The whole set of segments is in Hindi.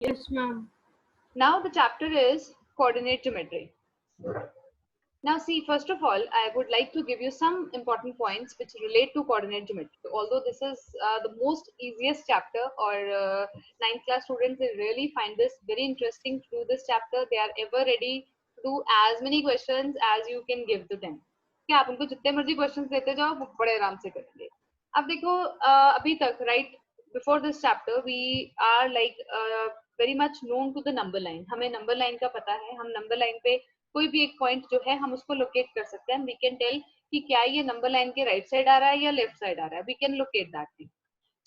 Yes, ma'am. Now the chapter is coordinate geometry. Now see, first of all, I would like to give you some important points which relate to coordinate geometry. Although this is the most easiest chapter, or 9th class students, they really find this very interesting to do this chapter. They are ever ready to do as many questions as you can give to them. क्या आप उनको जितने मर्जी क्वेश्चंस देते जाओ वो बड़े आराम से करेंगे. अब देखो अभी तक right before this chapter we are like very much known to the number line. हमें नंबर लाइन का पता है. हम नंबर लाइन पे कोई भी एक पॉइंट जो है हम उसको लोकेट कर सकते हैं. वी कैन टेल कि क्या ये नंबर लाइन के राइट साइड आ रहा है या लेफ्ट साइड आ रहा है. We can locate that thing.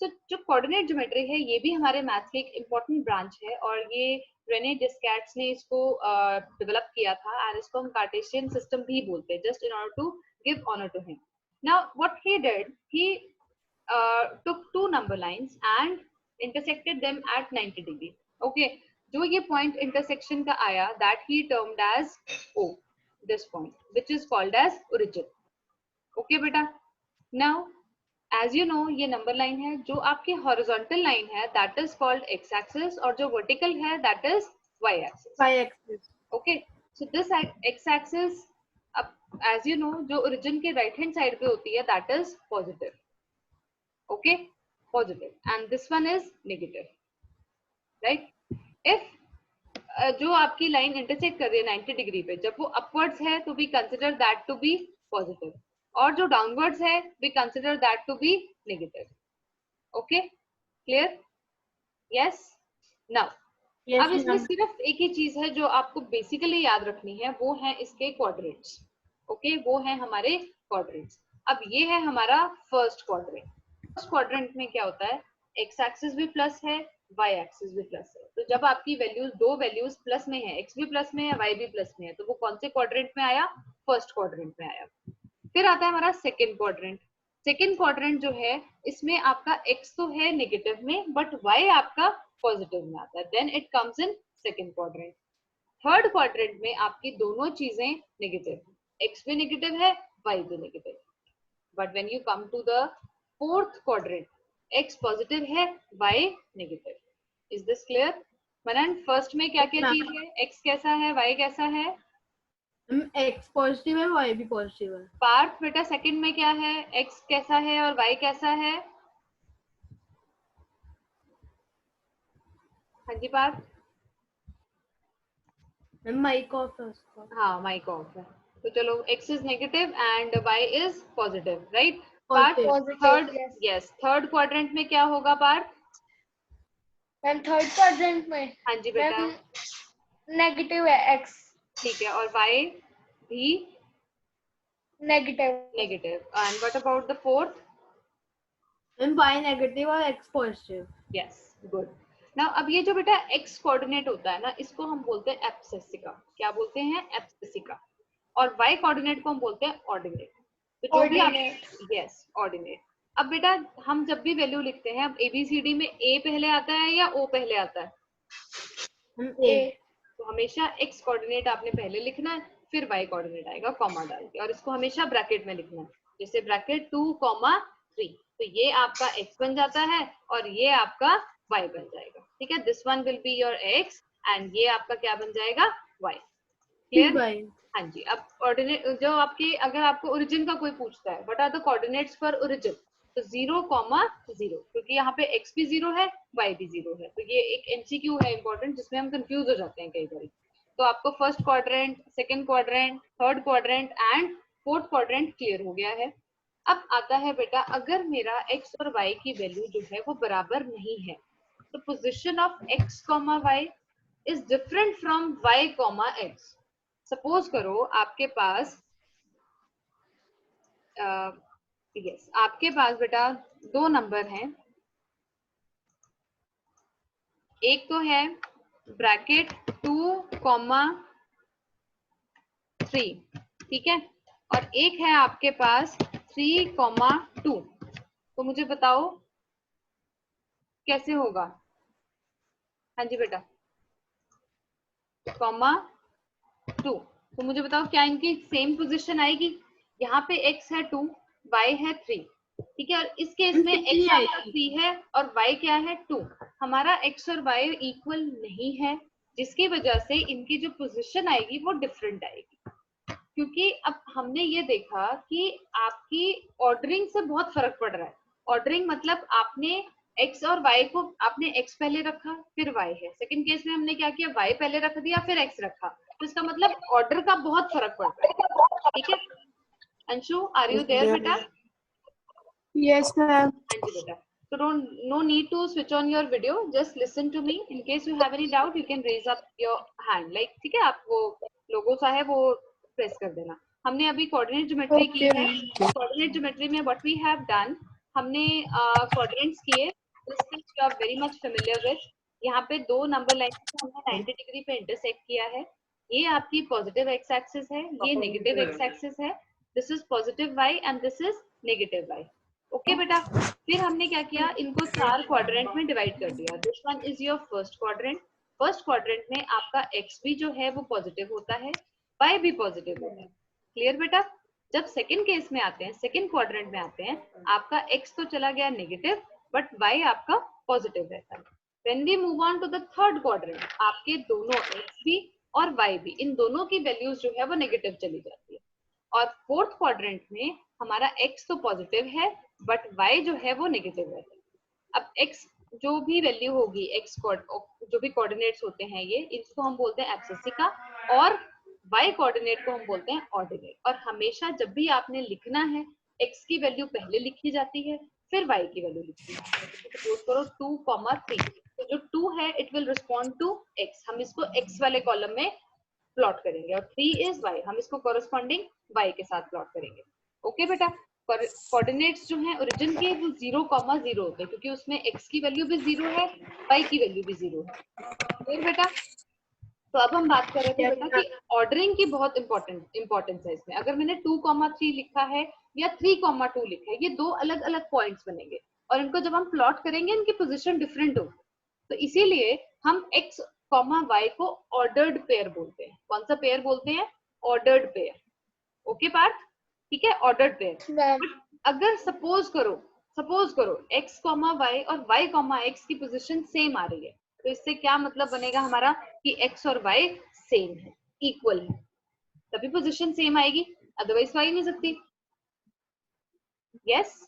तो जो कोऑर्डिनेट ज्योमेट्री है ये भी हमारे मैथ्स की एक इम्पोर्टेंट ब्रांच है और ये रेने डिस्कैट्स ने इसको डेवलप किया था एंड इसको हम कार्टेशियन सिस्टम भी बोलते हैं just in order to give honour to him. Now what he did, he took two number lines and intersected them at 90 degree. Okay, जो ये point intersection का आया that he termed as O, this point which is called as origin. Okay बेटा, now as you know ये number line है. जो आपकी horizontal line है that is called x axis और जो vertical है that is y axis. Y-axis. Okay, so this x axis as you know जो origin के right hand side पे होती है that is positive. Okay, positive, and this one is negative, right? If जो आपकी लाइन इंटरसेक्ट कर रही है 90 डिग्री पे, जब वो अपवर्ड्स है तो we consider that to be positive और जो डाउनवर्ड्स है we consider that to be negative. Okay, clear? Yes. Now Yes, अब इसमें ma'am. सिर्फ एक ही चीज है जो आपको बेसिकली याद रखनी है, वो है इसके क्वाड्रेंट्स. ओके, वो है हमारे क्वाड्रेंट्स. अब ये है हमारा फर्स्ट क्वाड्रेंट. फर्स्ट क्वाड्रेंट में क्या होता है, एक्स एक्सिस भी प्लस है, वाई एक्सिस भी प्लस है. तो जब आपकी वैल्यूज दो वैल्यूज प्लस में है, एक्स भी प्लस में है, वाई भी प्लस में है, तो वो कौन से क्वाड्रेंट में आया? फर्स्ट क्वाड्रेंट में आया. फिर आता है हमारा सेकेंड क्वाड्रेंट. सेकेंड क्वाड्रेंट जो है इसमें आपका एक्स तो है नेगेटिव में बट वाई आपका पॉजिटिव में आता है. Then it comes in second quadrant. Third quadrant में आपकी दोनों चीजें नेगेटिव, एक्स भी नेगेटिव है, वाई भी negative. But when you come to the fourth quadrant, x positive है, y negative. Is this clear? Manan, first में क्या क्या चीज है? x कैसा है, y कैसा है? X पॉजिटिव है, Y भी पॉजिटिव है. पार्थ बेटा सेकंड में क्या है? x कैसा है और y कैसा है? हाँ जी पार्थ. माइक ऑफ है उसका. हाँ माइक ऑफ है. तो चलो x is negative and y is positive, right? Third, yes, third quadrant में क्या होगा पार्थ? मैम थर्ड क्वाड्रेंट में हाँ जी बेटा, नेगेटिव है x. ठीक है, और y भी negative. Negative. And what about the fourth? Y negative और X positive. Yes, good. Now अब ये जो बेटा x कोऑर्डिनेट होता है ना, इसको हम बोलते हैं एब्सिसिका. क्या बोलते हैं? एब्सिसिका. और y कोऑर्डिनेट को हम बोलते हैं ऑर्डिनेट. तो जो भी आप, यस, ऑर्डिनेट. अब बेटा हम जब भी वैल्यू लिखते हैं, अब ABCD में a पहले आता है या o पहले आता है? A. तो हमेशा x कोऑर्डिनेट आपने पहले लिखना है, फिर y कोऑर्डिनेट आएगा कॉमा डाल के, और इसको हमेशा ब्रैकेट में लिखना है. जैसे ब्रैकेट 2,3, तो ये आपका x बन जाता है और ये आपका y बन जाएगा. ठीक है, this one will be your x and ये आपका क्या बन जाएगा? y. क्लियर? हाँ जी. अब कोऑर्डिनेट जो आपके, अगर आपको ओरिजिन का कोई पूछता है what are the coordinates for origin, तो 0,0, क्योंकि यहाँ पे x भी 0 है, y भी 0 है. तो ये एक MCQ है इंपॉर्टेंट, जिसमें हम कंफ्यूज हो जाते हैं कई बार. तो आपको first quadrant, second quadrant, third quadrant and fourth quadrant clear हो गया है. अब आता है बेटा, अगर मेरा x और y की वैल्यू जो है वो बराबर नहीं है, तो position of x, y is different from y, x. Suppose करो आपके पास यस, आपके पास बेटा दो नंबर हैं. एक तो है ब्रैकेट 2,3, ठीक है, और एक है आपके पास 3,2. तो मुझे बताओ कैसे होगा? हाँ जी बेटा, 2. तो मुझे बताओ क्या इनकी सेम पोजीशन आएगी? यहाँ पे x है 2, y है 3, ठीक है, और इस केस में x आपका 3 है और y क्या है 2. हमारा x और y इक्वल नहीं है, जिसकी वजह से इनकी जो पोजीशन आएगी वो डिफरेंट आएगी। क्योंकि अब हमने ये देखा कि आपकी ऑर्डरिंग से बहुत फर्क पड़ रहा है। ऑर्डरिंग मतलब आपने x और y को, आपने x पहले रखा फिर y है। सेकंड केस में हमने क्या किया, y पहले रख दिया फिर x रखा, तो इसका मतलब ऑर्डर का बहुत फर्क पड़ रहा है। ठीक है अंशु, आर यू देयर बेटा? Yes, ma'am. हाँ जी बेटा। So no need to switch on your video. Just listen to me. In case you have any doubt, you can raise up your hand. Like ठीक है, आप वो लोगो सा है वो प्रेस कर देना। हमने अभी कोऑर्डिनेट ज्योमेट्री की है। कोऑर्डिनेट ज्योमेट्री में what we have done, हमने कोऑर्डिनेट्स किए, this thing you are very much familiar with. यहाँ पे दो नंबर लाइन को हमने 90 डिग्री पे इंटरसेक्ट किया है। ये आपकी पॉजिटिव एक्स एक्सिस है, ये नेगेटिव एक्स एक्सिस है। This is positive y and this is negative y. Okay बेटा, फिर हमने क्या किया, इनको चार क्वाड्रेंट में डिवाइड कर दिया। This one is your first quadrant. First quadrant में आपका एक्स भी जो है वो पॉजिटिव होता है, वाई भी पॉजिटिव होता है। क्लियर बेटा? जब सेकंड केस में आते हैं, सेकंड क्वाड्रेंट में आते हैं, आपका एक्स तो चला गया नेगेटिव बट वाई आपका पॉजिटिव रहता है। When we move on to the third quadrant, आपके दोनों x भी और y भी, इन दोनों की वैल्यूज जो है वो नेगेटिव चली जाती है। और फोर्थ क्वाड्रेंट में हमारा x तो पॉजिटिव है बट y जो है वो नेगेटिव है। अब x जो भी वैल्यू होगी, x जो भी कोऑर्डिनेट्स होते हैं ये, इसको हम बोलते हैं एब्सेसिका, और y कोऑर्डिनेट को हम बोलते हैं ऑर्डिनेट। और हमेशा जब भी आपने लिखना है, x की वैल्यू पहले लिखी जाती है फिर y की वैल्यू लिखी जाती है। सपोज करो 2, 3, तो जो 2 है it will respond to x, हम इसको x वाले कॉलम में प्लॉट करेंगे, और 3 इज y, हम इसको कॉरेस्पॉन्डिंग y के साथ प्लॉट करेंगे। ओके बेटा, कोऑर्डिनेट्स जो हैं ओरिजिन के वो 0,0 होते हैं, क्योंकि उसमें x की वैल्यू भी 0 है, y की वैल्यू भी 0 है। फिर बेटा, तो अब हम बात कर रहे थे बेटा कि ऑर्डरिंग की बहुत इंपॉर्टेंस है इसमें। अगर मैंने 2,3 लिखा है या 3,2 लिखा है, ये दो अलग अलग पॉइंट्स बनेंगे, और इनको जब हम प्लॉट करेंगे इनकी पोजीशन डिफरेंट होगी। तो इसीलिए हम x, y को ऑर्डर्ड पेयर बोलते हैं। कौन सा पेयर बोलते हैं? Ordered pair. ओके पार्थ, ठीक है, ऑर्डर्ड पेयर। अगर सपोज करो x, y और y, x की पोजीशन सेम आ रही है, तो इससे क्या मतलब बनेगा हमारा कि x और y सेम है, इक्वल है, तभी पोजीशन सेम आएगी, अदरवाइज तो आ ही नहीं सकती। यस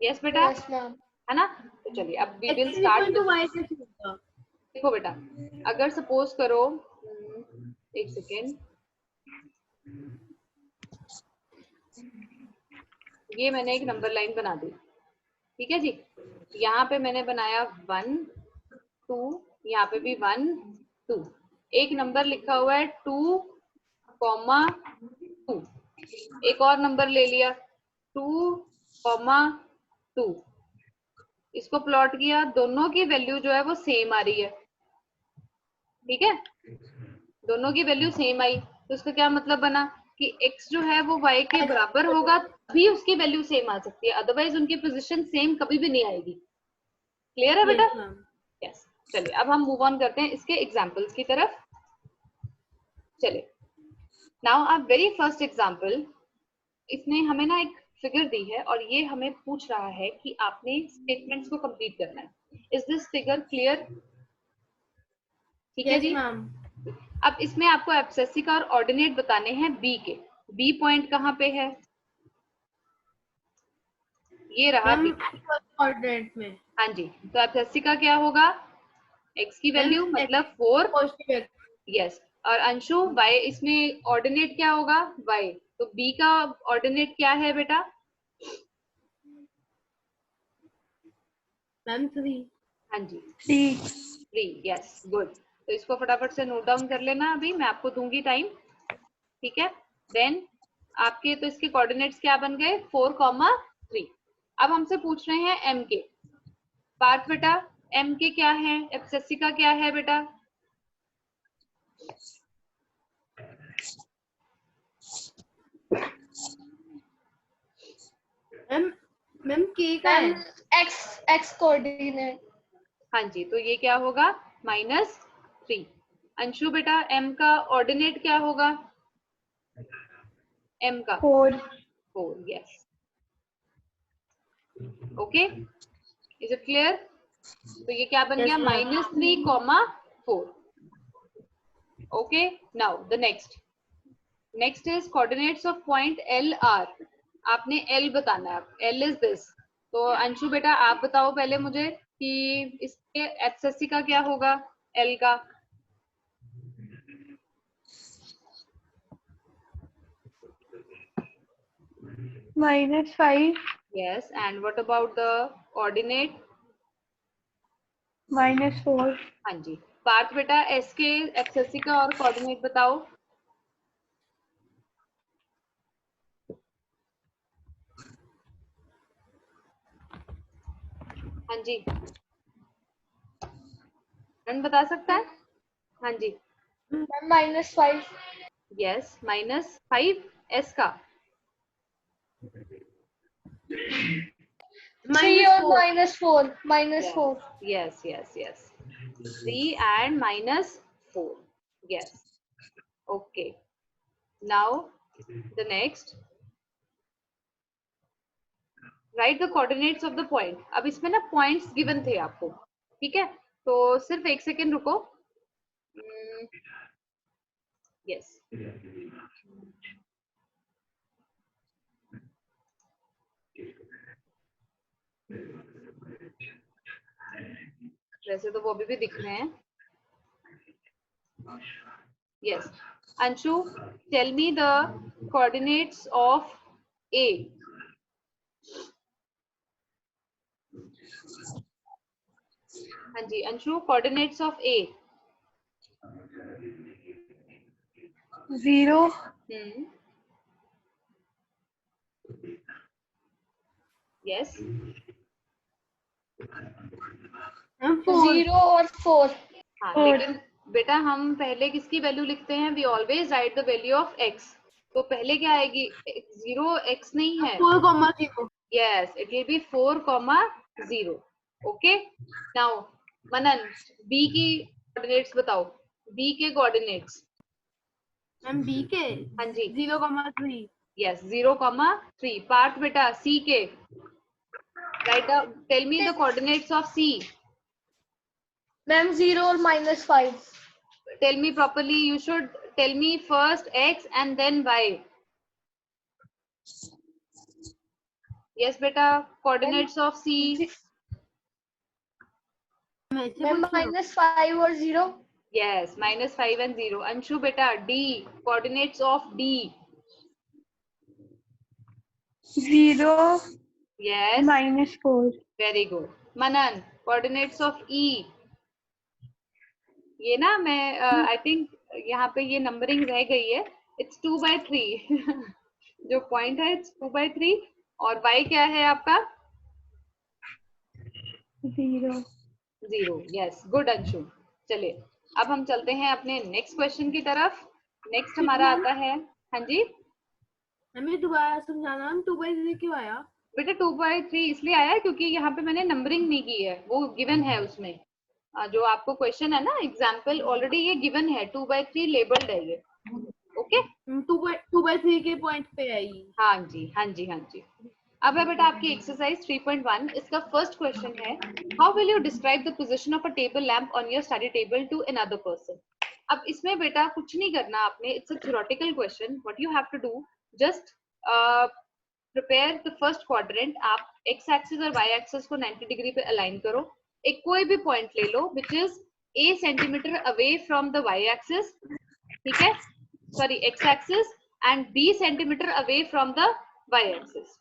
यस बेटा, Yes, ma'am. है ना? तो चलिए अब we will X is start. equal to Y कैसे होगा? देखो बेटा, अगर सपोज करो, एक सेकेंड, ये मैंने एक नंबर लाइन बना दी, ठीक है जी। यहाँ पे मैंने बनाया 1, 2, यहाँ पे भी 1, 2, एक नंबर लिखा हुआ है 2, 2, एक और नंबर ले लिया 2, 2, इसको प्लॉट किया, दोनों की वैल्यू जो है वो सेम आ रही है, ठीक है, दोनों की वैल्यू सेम आई, तो इसका क्या मतलब बना कि x जो है वो y के बराबर होगा तभी उसकी वैल्यू सेम आ सकती है, अदरवाइज उनकी पोजीशन सेम कभी भी नहीं आएगी। क्लियर है बेटा? Yes, ma'am. यस। चलिए अब हम मूव ऑन करते हैं इसके एग्जांपल्स की तरफ। चलिए, now a very first example, इसने हमें ना एक फिगर दी है और ये हमें पूछ रहा है कि आपने स्टेटमेंट्स को कंप्लीट करना है। Is this figure clear? ठीक है Yes, जी। ma'am. अब इसमें आपको एब्सेसिका और ऑर्डिनेट बताने हैं b के। b पॉइंट कहाँ पे है? ये रहा Ma'am, b। first coordinate में। हाँ जी, तो एब्सेसिका क्या होगा? x की वैल्यू Ma'am, मतलब 4। positive X. यस, और अंशु y, इसमें ऑर्डिनेट क्या होगा? y, तो b का ऑर्डिनेट क्या है बेटा? Ma'am, 3. हाँ जी, 3. 3। Yes, good. तो इसको फटाफट से नोट डाउन कर लेना, अभी मैं आपको दूंगी टाइम, ठीक है। देन आपके तो इसके कोऑर्डिनेट्स क्या बन गए? 4,3। अब हमसे पूछ रहे हैं m के। पार्थ बेटा, m के क्या है? एब्सेसिका क्या है बेटा? मैम k का है? Ma'am, x coordinate. हाँ जी, तो ये क्या होगा? -3। अंशु बेटा, m का ऑर्डिनेट क्या होगा? m का 4. 4। Yes, okay. Is it clear? तो ये क्या बन Yes, गया? ma'am. -3, 4. Okay, now the next is coordinates of point L R. आपने एल बताना है. L is this. तो अंशु बेटा आप बताओ पहले मुझे कि इसके एक्सेसी का क्या होगा एल का. -5, yes, and what about the ordinate? -4, हाँ जी. पार्थ बेटा एस के एक्सेसी का और कोऑर्डिनेट बताओ. हाँ जी, कौन बता सकता है? हाँ जी. -5, यस, -5 एस का. 3 और -4, -4. Yes, yes, yes. 3 and -4. Yes. Okay. Now the next. Write the coordinates of the point. अब इसमें ना points given थे आपको. ठीक है? तो सिर्फ एक सेकेंड रुको. Yes. वैसे तो वो अभी भी दिख रहे हैं. Yes. Anshu, tell me the coordinates of A. हाँ जी, Anshu, coordinates of A. 0, Yes. 0 और 4. हाँ, और- लेकिन बेटा हम पहले किसकी वैल्यू लिखते हैं? We always write the value of x. तो पहले क्या आएगी? 0x नहीं है. 4,0. Yes, it will be 4,0. Okay. Now, Manan, b की कोऑर्डिनेट्स बताओ. b के कोऑर्डिनेट्स. मैम बी के हाँ जी. 0,3. Yes, 0,3. पार्थ बेटा c के. Tell me the coordinates of c. Ma'am 0 और -5. Tell me properly. You should tell me first x and then y. Yes, beta. Coordinates of c. Ma'am -5 और 0. Yes, -5 and 0. Anshu beta. D. Coordinates of d. 0, Yes. -4. Very good. Manan. Coordinates of e. ये ना मैं आई थिंक यहाँ पे ये नंबरिंग रह गई है. इट्स 2/3. जो पॉइंट है इट्स 2/3. और y क्या है आपका? 0. 0. Yes, good Anshu. चलिए अब हम चलते हैं अपने नेक्स्ट क्वेश्चन की तरफ. नेक्स्ट हमारा आता है. हाँ जी हमें दोबारा समझाना. हम 2/3 क्यों आया? बेटा 2/3 इसलिए आया क्योंकि यहाँ पे मैंने नंबरिंग नहीं की है. वो गिवन है उसमें. जो आपको क्वेश्चन है ना एग्जाम्पल ऑलरेडी ये गिवन है. 2/3 लेबल्ड है ये. ओके. 2/3 के पॉइंट पे आएगी. हाँ जी, हाँ जी, हाँ जी. अब है बेटा आपकी एक्सरसाइज 3.1. इसका फर्स्ट क्वेश्चन है, how will you describe the position of a table lamp on your study table to another person. अब इसमें बेटा कुछ नहीं करना आपने. It's a theoretical question. What you have to do, just prepare the first quadrant. आप एक्स एक्सिस और वाई एक्सिस को 90 डिग्री पे अलाइन करो. एक कोई भी पॉइंट ले लो which is a centimetre away from the y axis. ठीक है, sorry x axis, and b centimetre away from the y axis.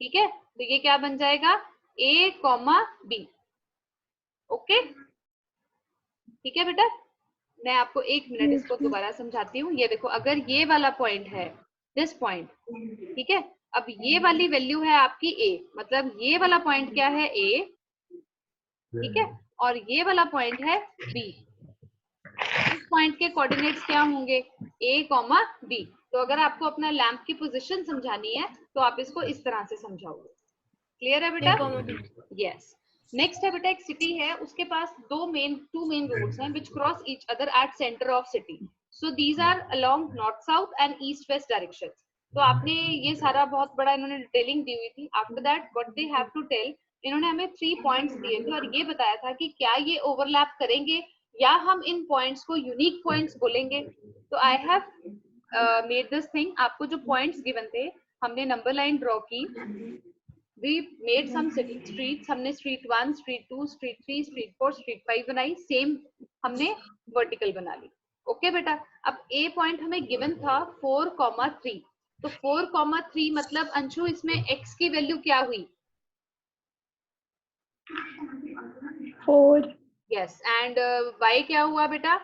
ठीक है, तो ये क्या बन जाएगा? a, b. ओके, ठीक है बेटा. मैं आपको एक मिनट इसको दोबारा समझाती हूँ. ये देखो, अगर ये वाला पॉइंट है, दिस पॉइंट, ठीक है. अब ये वाली वैल्यू है आपकी a, मतलब ये वाला पॉइंट क्या है? a. ठीक है, और ये वाला पॉइंट है b. इस पॉइंट के कोऑर्डिनेट्स क्या होंगे? a, b. तो अगर आपको अपना लैंप की पोजीशन समझानी है तो आप इसको इस तरह से समझाओगे. क्लियर है बेटा? यस. नेक्स्ट है बेटा, एक सिटी है, उसके पास टू मेन रोड्स हैं which cross each other at center of city. So these are along north south and east west directions. तो आपने ये सारा बहुत बड़ा इन्होंने डिटेलिंग दी हुई थी. After that what they have to tell, इन्होंने हमें 3 पॉइंट्स दिए थे और ये बताया था कि क्या ये ओवरलैप करेंगे या हम इन पॉइंट्स को यूनिक पॉइंट्स बोलेंगे. तो I have made this thing. आपको जो पॉइंट्स गिवन थे हमने नंबर लाइन ड्रॉ की. We made some streets. हमने street 1, street 2, street 3, street 4, street 5 बनाई. सेम हमने vertical बना ली. ओके बेटा. अब A पॉइंट हमें गिवन था 4,3. तो 4,3 मतलब अंशु इसमें x की वैल्यू क्या हुई? 4. यस. एंड y क्या हुआ बेटा?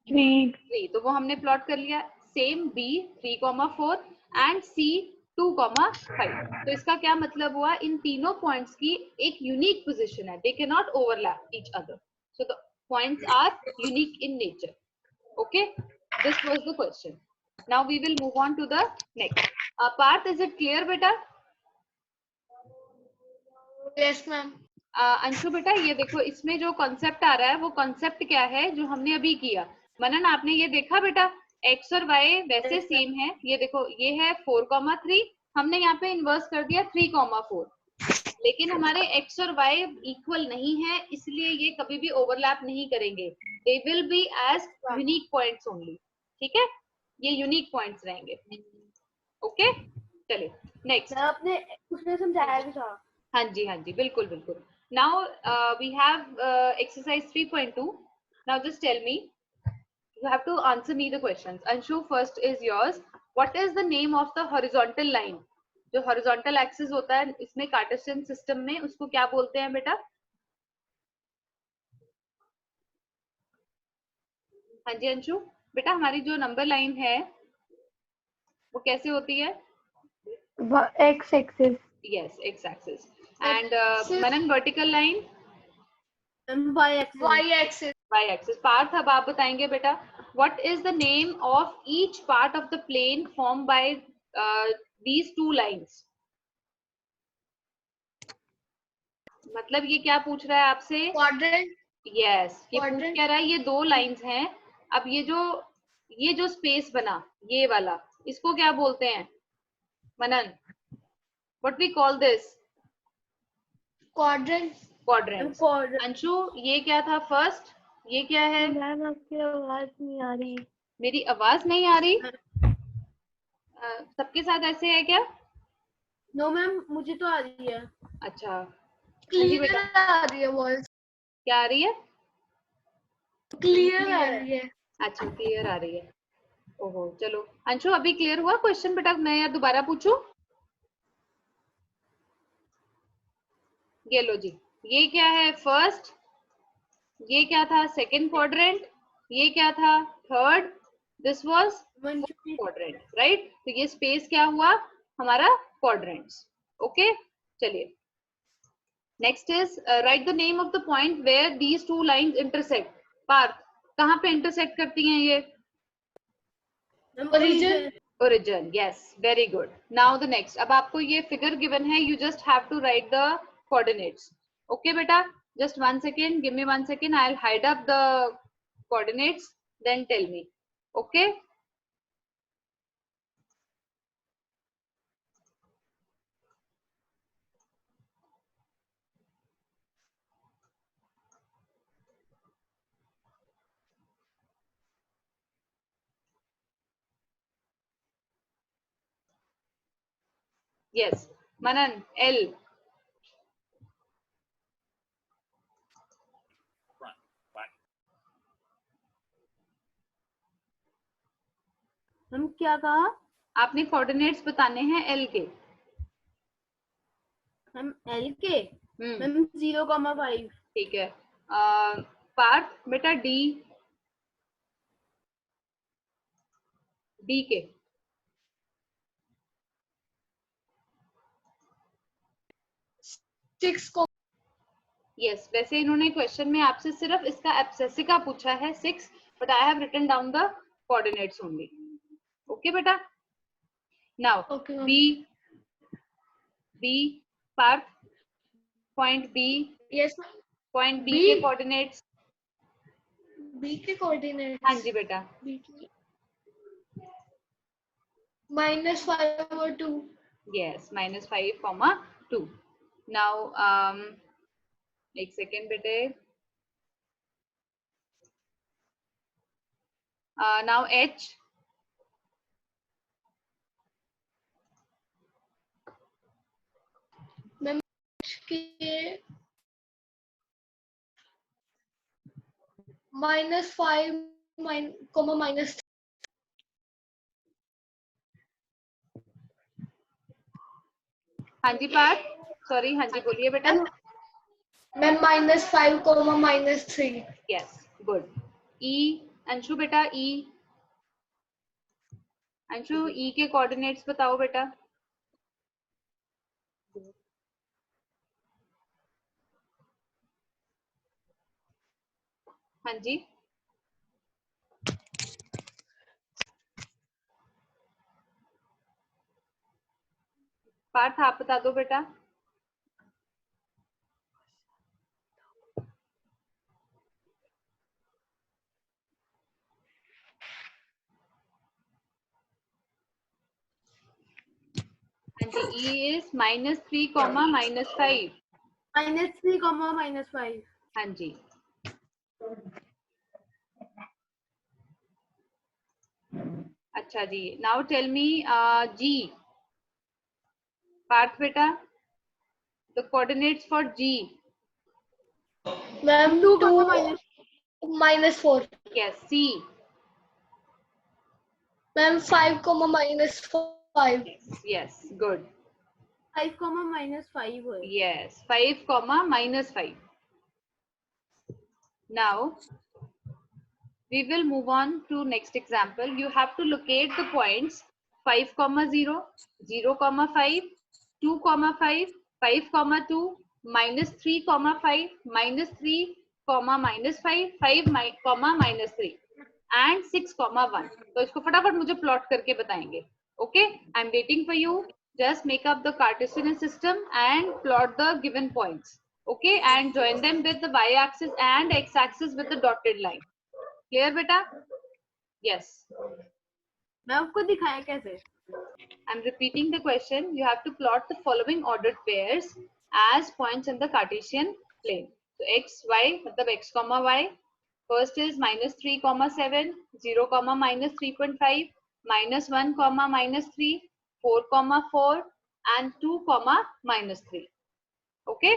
3. तो वो हमने प्लॉट कर लिया. Same B 3,4 and C 2,5. तो इसका क्या मतलब हुआ? इन तीनों पॉइंट्स की एक यूनिक पोजीशन है. They can not overlap each other. So the points are unique in nature. Okay, this was the question. Now we will move on to the next part. Is it clear बेटा? Yes, ma'am. अंशु बेटा ये देखो, इसमें जो कॉन्सेप्ट आ रहा है वो कॉन्सेप्ट क्या है जो हमने अभी किया? मनन आपने ये देखा बेटा, x और y वैसे सेम है. ये देखो ये है 4,3. हमने यहाँ पे इन्वर्स कर दिया 3,4. लेकिन हमारे x और y इक्वल नहीं है, इसलिए ये कभी भी ओवरलैप नहीं करेंगे. They will be as unique points only. ठीक है, ये यूनिक पॉइंट्स रहेंगे. ओके, चलिए नेक्स्ट. आपने उसने समझाया भी था. हाँ जी, हाँ जी, बिल्कुल बिल्कुल. Now we have exercise 3.2. Now just tell me, you have to answer me the questions. Anshu, first is yours. What is the name of the horizontal line? जो horizontal axis होता है इसमें कार्टेशियन सिस्टम में, उसको क्या बोलते हैं बेटा? हाँ जी अंशु बेटा, हमारी जो नंबर लाइन है वो कैसे होती है? X axis. Yes, x axis. And Manan, vertical line? Y axis. Y axis. Y axis. Partha, अब आप बताएंगे बेटा, what is the name of each part of the plane formed by these two lines? मतलब ये क्या पूछ रहा है आपसे? Quadrant. Yes, ये पूछ Quadrant. क्या रहा है? ये दो लाइंस हैं. अब ये जो स्पेस बना ये वाला, इसको क्या बोलते हैं मनन? What we call this? Quadrant. Quadrants. Anshu ये क्या था फर्स्ट? ये क्या है? मैम आपकी आवाज नहीं आ रही. मेरी आवाज नहीं आ रही? सबके साथ ऐसे है क्या? नो मैम, मुझे तो आ रही है. अच्छा, क्लियर आ रही है वॉइस. क्या आ रही है? क्लियर आ रही है. अच्छा, क्लियर आ रही है. ओहो, चलो अंशु अभी क्लियर हुआ क्वेश्चन बेटा? मैं या दोबारा पूछूं? ये लो जी, ये क्या है फर्स्ट, ये क्या था सेकंड क्वाड्रेंट, ये क्या था third, this was quadrant, right? तो ये स्पेस क्या हुआ हमारा? क्वाड्रेंट्स. ओके, चलिए next is write the name of the point where these two lines intersect. Parth, कहाँ पे इंटरसेक्ट करती हैं ये? Origin. Origin. Yes, very good. Now the next. अब आपको ये फिगर गिवन है, you just have to write the coordinates. Okay बेटा, just 1 second, give me 1 second. I'll hide up the coordinates, then tell me. Okay. Yes, Manan, L. हम क्या कहा? आपने कोऑर्डिनेट्स बताने हैं L के. हम L के मैम 0,5. ठीक है. पार्थ बेटा D के. यस, वैसे इन्होंने क्वेश्चन में आपसे सिर्फ इसका एब्सेसिका पूछा है 6, but I have written down the coordinates only. Okay बेटा. Now B Parth, point B. Yes point B के कोऑर्डिनेट्स. बी के कोऑर्डिनेट्स. हाँ जी बेटा. -5/2. Yes, -5, 2. Now एक second बेटे. Now H. मैम के -5 -3. हाँ जी पार्थ, सॉरी, हाँ जी बोलिए बेटा. Ma'am -5, -3. Yes, good. E. Anshu बेटा, E. अंशु, E के कोऑर्डिनेट्स बताओ बेटा. हाँ जी. पार्थ आप बता दो बेटा. हाँ जी, E is -3, -5. -3, -5. हाँ जी. अच्छा जी. Now tell me G. Partha बेटा, the coordinates for G. Ma'am 2, 2 -4. Yes, C. Ma'am 5, -5. Yes, good. 5, -5 है. Yes, 5, -5. Now we will move on to next example. You have to locate the points 5, 0, 0, 5, 2, 5, 5, 2, -3, 5, -3, -5, 5, -3 and 6, 1. तो इसको फटाफट मुझे प्लॉट करके बताएंगे. Okay, I'm waiting for you. Just make up the Cartesian system and plot the given points. Okay, and join them with the y-axis and x-axis with the dotted line. Clear बेटा? Yes. मैं आपको दिखाया कैसे? I'm repeating the question. You have to plot the following ordered pairs as points in the Cartesian plane. So x, y, मतलब x, y. First is -3, 7, 0, -3.5, -1, -3, 4, 4, and 2, -3. Okay?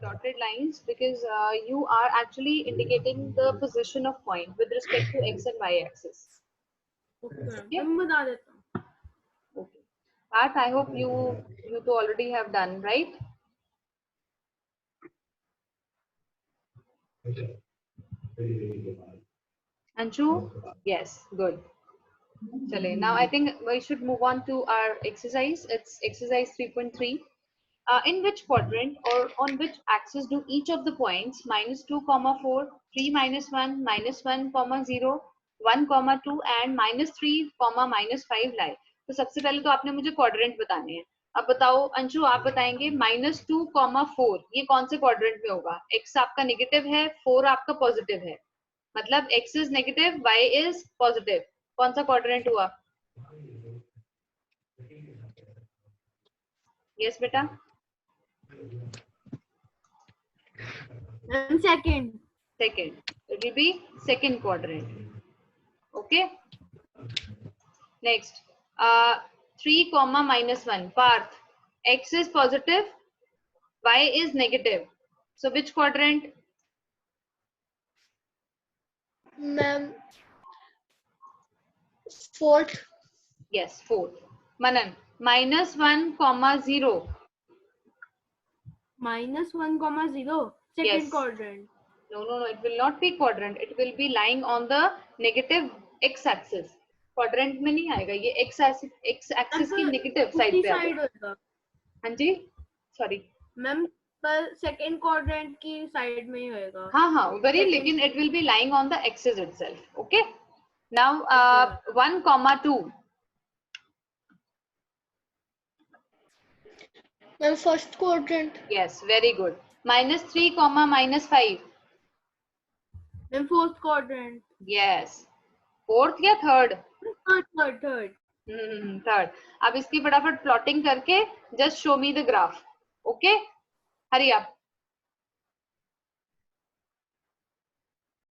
Dotted lines because you are actually indicating the position of point with respect to x and y axis. Okay. मैं बता देता हूँ. Okay. Parth, I hope you two already have done, right? Anshu? Yes, good. Chale. Now I think we should move on to our exercise. It's exercise 3.3. In which quadrant or on which axis do each of the points -2, 4, 3, -1, -1, 0, 1, 2 and -3, -5 lie? तो सबसे पहले तो आपने मुझे क्वाड्रेंट बताने हैं. अब बताओ अंशु, आप बताएंगे -2, 4 ये कौन से क्वाड्रेंट में होगा? x आपका नेगेटिव है, 4 आपका पॉजिटिव है. मतलब x is negative, y is positive. कौन सा क्वाड्रेंट हुआ? यस बेटा. And second. It will be second quadrant. Okay. Next, 3, -1. Parth, x is positive, y is negative. So which quadrant? Ma'am 4th. Yes, fourth. Manan, -1, 0. -1, 0. Second Yes. quadrant. No, it will not be quadrant. It will be lying on the negative x-axis. Quadrant में नहीं आएगा ये, x-axis की negative side पे आएगा. होगा. हाँ जी, sorry. मैम पर सेकंड क्वाड्रेंट की साइड में ही होएगा. हाँ उधर ही, लेकिन it will be lying on the axis itself. Okay. Now 1, 2. Ma'am first quadrant. Yes, very good. -3, -5. Ma'am fourth quadrant. Yes. 4th या 3rd? Third. थर्ड. अब इसकी फटाफट प्लॉटिंग करके just show me the graph. Okay, hurry up.